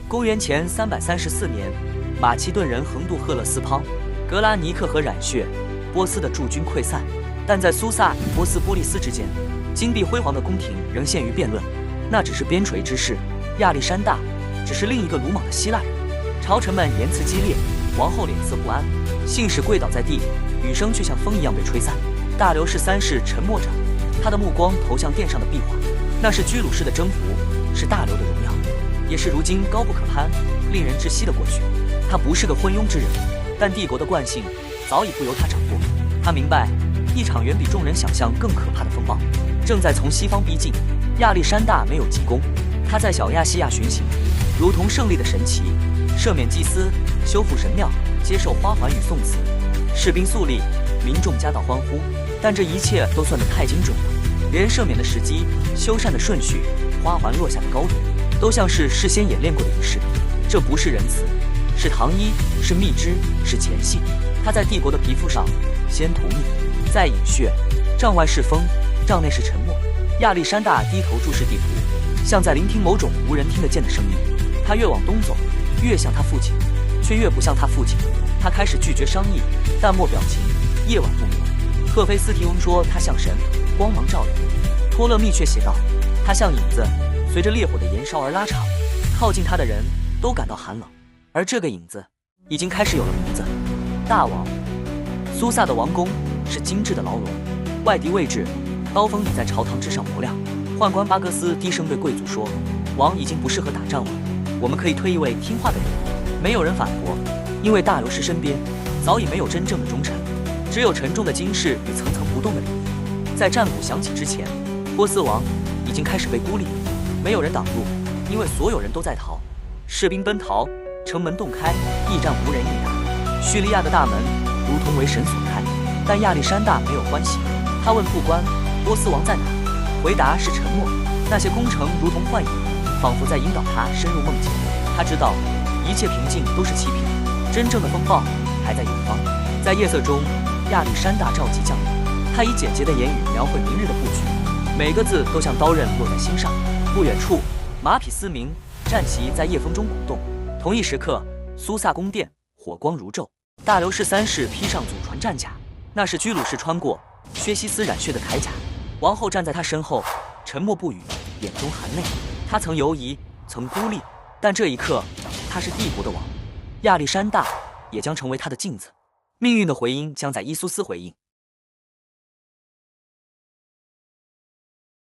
公元前334年，马其顿人横渡赫勒斯滂，格拉尼克河染血，波斯的驻军溃散。但在苏萨与波斯波利斯之间，金碧辉煌的宫廷仍陷于辩论。那只是边陲之事，亚历山大只是另一个鲁莽的希腊人。朝臣们言辞激烈，王后脸色不安，信使跪倒在地，语声却像风一样被吹散。大流士三世沉默着，他的目光投向殿上的壁画，那是居鲁士的征服，是大流的荣耀，也是如今高不可攀、令人窒息的过去。他不是个昏庸之人，但帝国的惯性早已不由他掌握。他明白，一场远比众人想象更可怕的风暴正在从西方逼近。亚历山大没有急攻，他在小亚细亚巡行，如同胜利的神奇，赦免祭司，修复神庙，接受花环与颂词，士兵肃立，民众夹道欢呼。但这一切都算得太精准了，连赦免的时机、修缮的顺序、花环落下的高度，都像是事先演练过的仪式。这不是仁慈，是糖衣，是蜜汁，是前戏。他在帝国的皮肤上先涂蜜，再饮血。帐外是风，帐内是沉默。亚历山大低头注视地图，像在聆听某种无人听得见的声音。他越往东走，越像他父亲，却越不像他父亲。他开始拒绝商议，淡漠表情，夜晚不明。赫菲斯提翁说他像神，光芒照人。托勒密却写道，他像影子，随着烈火的燃烧而拉长，靠近他的人都感到寒冷。而这个影子已经开始有了名字，大王。苏萨的王宫是精致的牢笼，外敌位置，刀锋已在朝堂之上磨亮。宦官巴戈斯低声对贵族说，王已经不适合打仗了，我们可以推一位听话的人。没有人反驳，因为大流士身边早已没有真正的忠臣，只有沉重的金饰与层层不动的礼仪。在战鼓响起之前，波斯王已经开始被孤立，没有人挡路，因为所有人都在逃。士兵奔逃，城门洞开，驿站无人应答。叙利亚的大门如同为神所开，但亚历山大没有欢喜。他问副官，波斯王在哪？回答是沉默。那些工程如同幻影，仿佛在引导他深入梦境。他知道一切平静都是欺骗，真正的风暴还在远方。在夜色中，亚历山大召集将领，他以简洁的言语描绘明日的布局，每个字都像刀刃落在心上。不远处，马匹嘶鸣，战旗在夜风中鼓动。同一时刻，苏萨宫殿火光如昼，大流士三世披上祖传战甲，那是居鲁士穿过薛西斯染血的铠甲。王后站在他身后，沉默不语，眼中含泪。他曾犹疑，曾孤立，但这一刻，他是帝国的王，亚历山大也将成为他的镜子。命运的回音将在伊苏斯回应。